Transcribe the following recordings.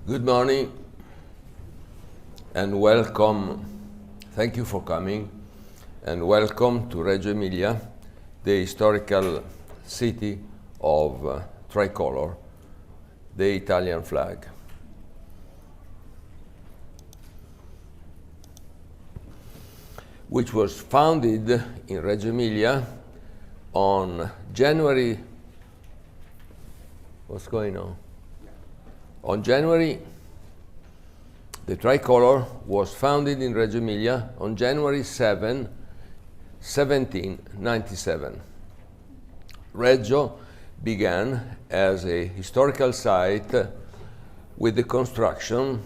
Good morning and welcome. Thank you for coming and welcome to Reggio Emilia, the historical city of tricolor, the Italian flag. Which was founded in Reggio Emilia on January, what's going on? On January, the tricolor was founded in Reggio Emilia on January 7, 1797. Reggio began as a historical site with the construction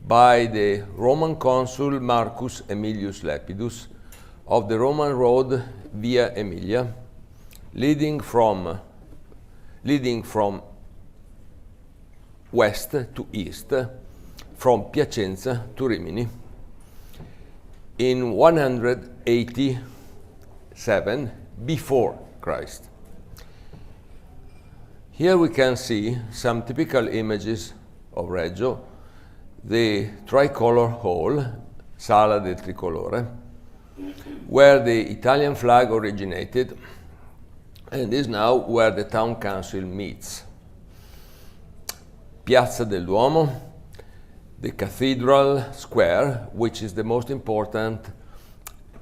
by the Roman consul Marcus Aemilius Lepidus of the Roman road Via Emilia, leading from west to east, from Piacenza to Rimini, in 187 before Christ. Here we can see some typical images of Reggio, the tricolor hall, Sala del Tricolore, where the Italian flag originated and is now where the town council meets. Piazza del Duomo, the Cathedral Square, which is the most important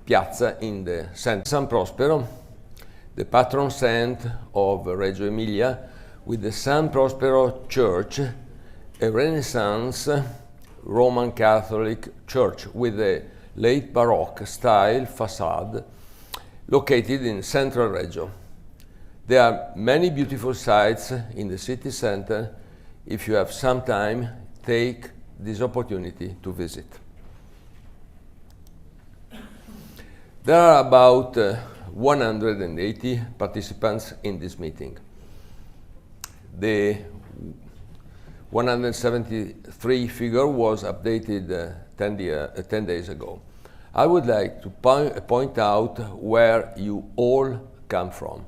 piazza in the center. San Prospero, the patron saint of Reggio Emilia, with the San Prospero Church, a Renaissance Roman Catholic church with a late Baroque style facade located in central Reggio. There are many beautiful sites in the city center. If you have some time, take this opportunity to visit. There are about 180 participants in this meeting. The 173 figure was updated 10 days ago. I would like to point out where you all come from.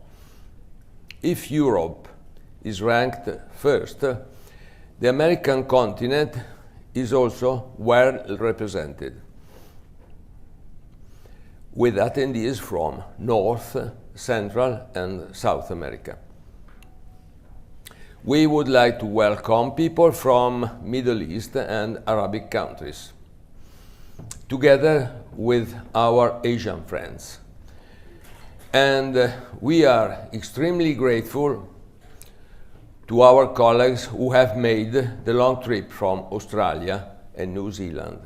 If Europe is ranked first, the American continent is also well represented, with attendees from North, Central, and South America. We would like to welcome people from Middle East and Arabic countries, together with our Asian friends. And we are extremely grateful to our colleagues who have made the long trip from Australia and New Zealand.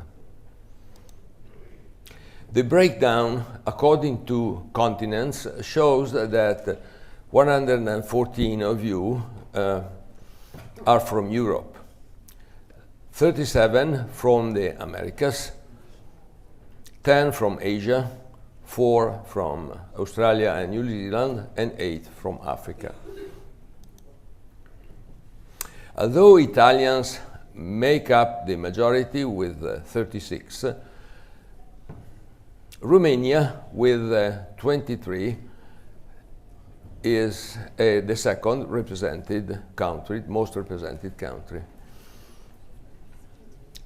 The breakdown according to continents shows that 114 of you are from Europe, 37 from the Americas, 10 from Asia, 4 from Australia and New Zealand, and 8 from Africa. Although Italians make up the majority with 36, Romania with 23 is the second represented country, most represented country.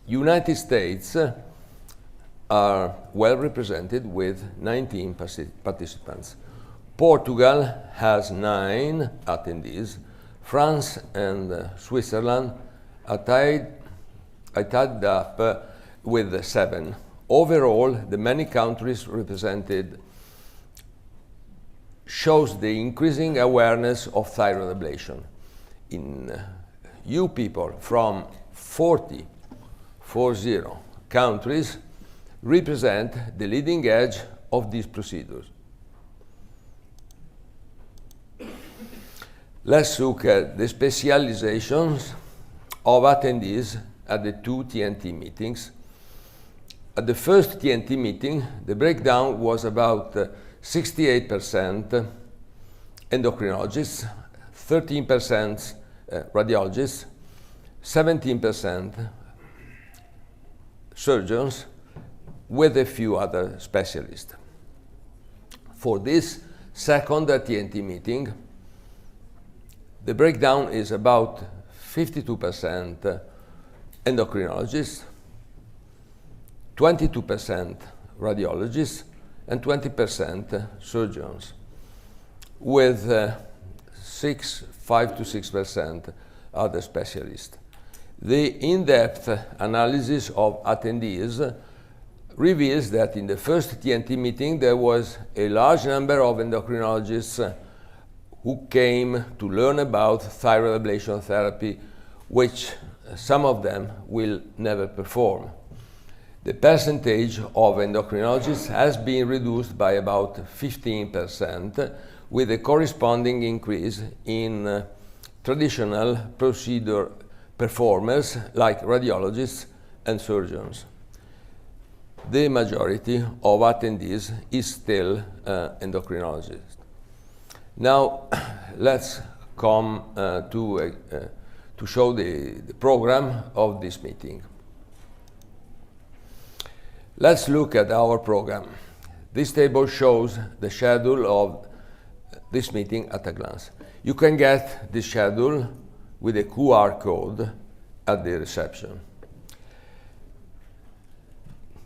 United States are well represented with 19 participants. Portugal has 9 attendees. France and Switzerland are tied up with 7. Overall, the many countries represented shows the increasing awareness of thyroid ablation. You people from 40 countries represent the leading edge of these procedures. Let's look at the specializations of attendees at the 2 TNT meetings. At the first TNT meeting, the breakdown was about 68% endocrinologists, 13% radiologists, 17% surgeons, with a few other specialists. For this second TNT meeting, the breakdown is about 52% endocrinologists, 22% radiologists, and 20% surgeons, with 5 to 6% other specialists. The in-depth analysis of attendees reveals that in the first TNT meeting there was a large number of endocrinologists who came to learn about thyroid ablation therapy, which some of them will never perform. The percentage of endocrinologists has been reduced by about 15%, with a corresponding increase in traditional procedure performers like radiologists and surgeons. The majority of attendees is still endocrinologists. Now, let's come to show the program of this meeting. Let's look at our program. This table shows the schedule of this meeting at a glance. You can get the schedule with a QR code at the reception.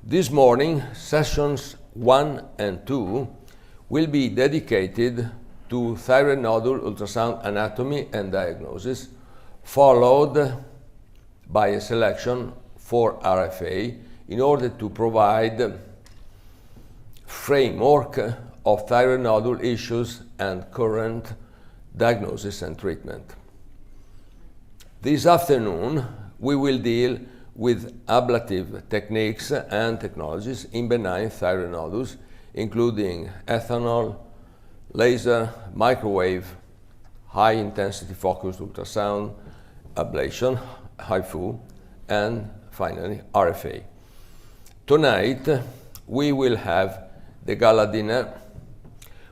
This morning, sessions 1 and 2 will be dedicated to thyroid nodule ultrasound anatomy and diagnosis, followed by a selection for RFA in order to provide framework of thyroid nodule issues and current diagnosis and treatment. This afternoon, we will deal with ablative techniques and technologies in benign thyroid nodules, including ethanol, laser, microwave, high-intensity focused ultrasound, ablation, HIFU, and finally RFA. Tonight, we will have the gala dinner,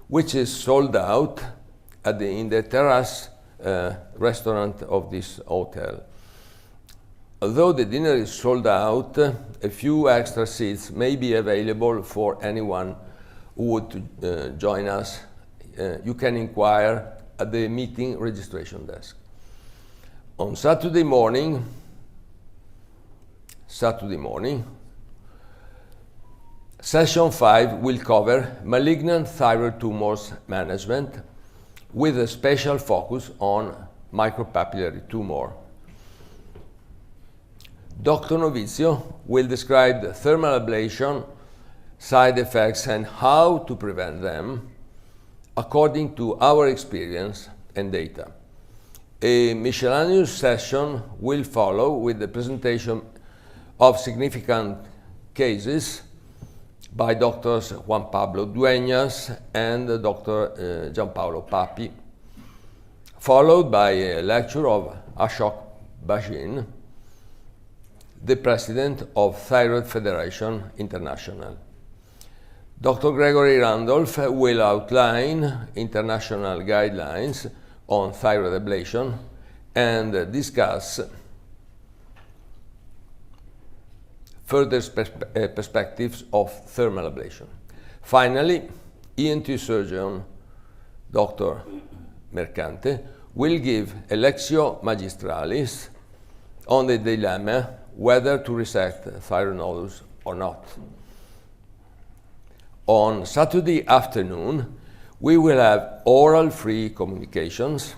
which is sold out in the terrace restaurant of this hotel. Although the dinner is sold out, a few extra seats may be available for anyone who would join us. You can inquire at the meeting registration desk. On Saturday morning, session 5 will cover malignant thyroid tumors management with a special focus on micropapillary tumor. Dr. Novizio will describe the thermal ablation side effects and how to prevent them according to our experience and data. A miscellaneous session will follow with the presentation of significant cases by Drs. Juan Pablo Dueñas and Dr. Gianpaolo Papi, followed by a lecture of Ashok Bajin, the president of Thyroid Federation International. Dr. Gregory Randolph will outline international guidelines on thyroid ablation and discuss further perspectives of thermal ablation. Finally, ENT surgeon Dr. Mercante will give a lectio magistralis on the dilemma whether to resect thyroid nodules or not. On Saturday afternoon, we will have oral-free communications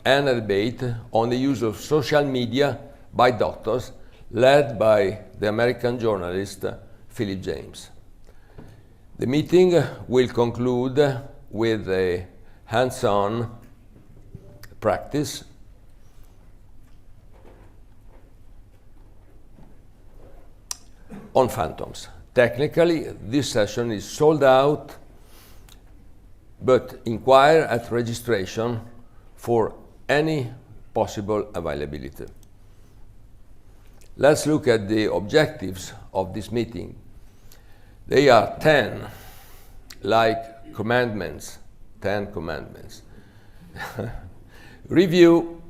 and a debate on the use of social media by doctors, led by the American journalist Philip James. The meeting will conclude with a hands-on practice on phantoms. Technically, this session is sold out, but inquire at registration for any possible availability. Let's look at the objectives of this meeting. They are 10, like commandments, 10 commandments. Review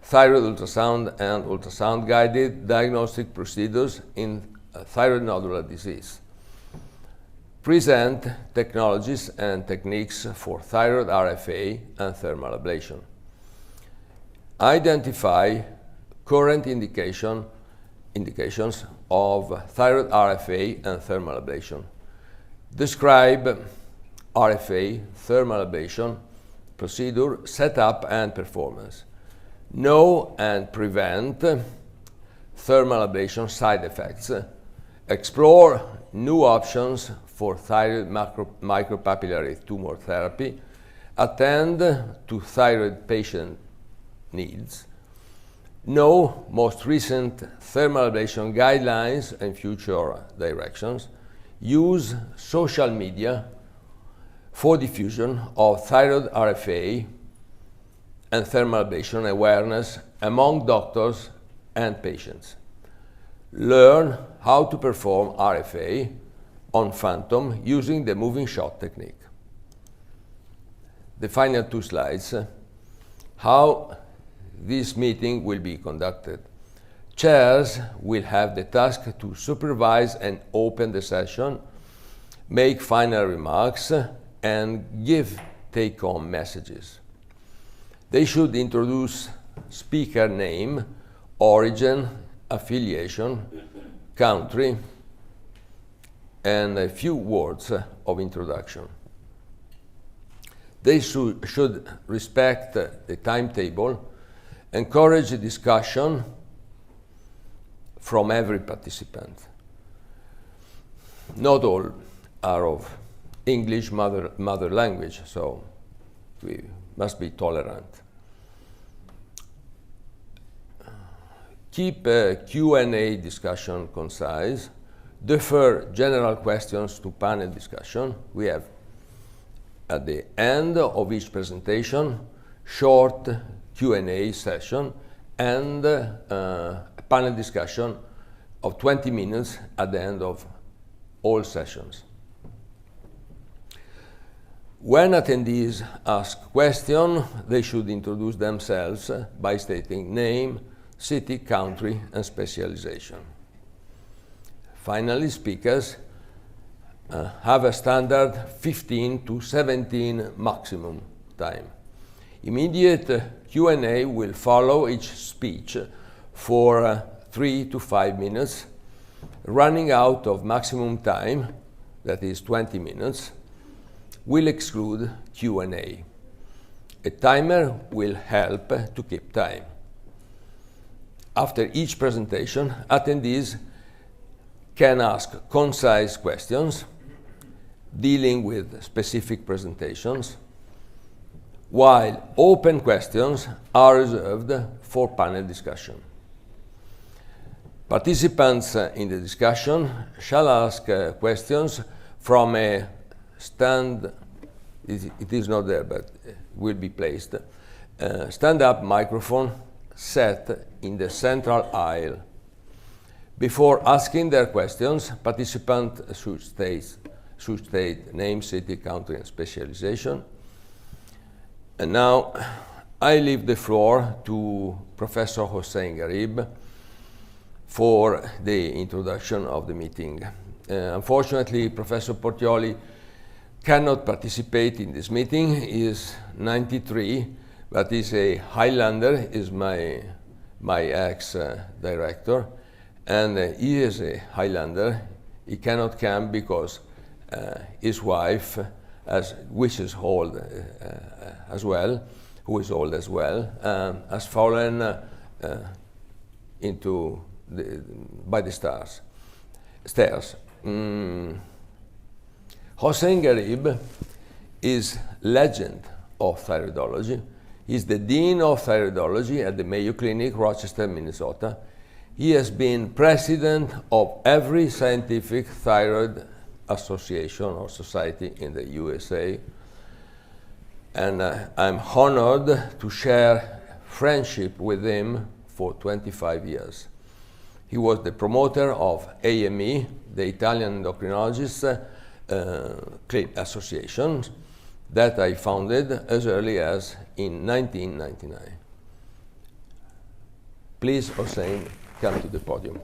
thyroid ultrasound and ultrasound-guided diagnostic procedures in thyroid nodular disease. present technologies and techniques for thyroid RFA and thermal ablation. Identify current indications of thyroid RFA and thermal ablation. Describe RFA, thermal ablation, procedure, setup, and performance. Know and prevent thermal ablation side effects. Explore new options for thyroid micropapillary tumor therapy. Attend to thyroid patient needs. Know most recent thermal ablation guidelines and future directions. Use social media for diffusion of thyroid RFA and thermal ablation awareness among doctors and patients. Learn how to perform RFA on phantom using the moving shot technique. The final 2 slides. How this meeting will be conducted. Chairs will have the task to supervise and open the session, make final remarks, and give take-home messages. They should introduce speaker name, origin, affiliation, country, and a few words of introduction. They should respect the timetable, encourage discussion from every participant. Not all are of English mother language, so we must be tolerant. Keep Q&A discussion concise. Defer general questions to panel discussion. We have, at the end of each presentation, short Q&A session and a panel discussion of 20 minutes at the end of all sessions. When attendees ask questions, they should introduce themselves by stating name, city, country, and specialization. Finally, speakers have a standard 15 to 17 maximum time. Immediate Q&A will follow each speech for 3 to 5 minutes, running out of maximum time, that is 20 minutes, will exclude Q&A. A timer will help to keep time. After each presentation, attendees can ask concise questions dealing with specific presentations, while open questions are reserved for panel discussion. Participants in the discussion shall ask questions from a stand, it is not there, but will be placed, stand-up microphone set in the central aisle. Before asking their questions, participants should state name, city, country, and specialization. And now I leave the floor to Professor Hossein Garib for the introduction of the meeting. Unfortunately, Professor Portioli cannot participate in this meeting. He is 93, but is a Highlander, is my ex-director, and he is a Highlander. He cannot come because his wife, which is old as well, who is old as well, has fallen by the stairs. Hossein Garib is legend of thyroidology. He's the Dean of Thyroidology at the Mayo Clinic, Rochester, Minnesota. He has been president of every scientific thyroid association or society in the USA. And I'm honored to share friendship with him for 25 years. He was the promoter of AME, the Italian Endocrinologists Association, that I founded as early as in 1999. Please, Hossein, come to the podium.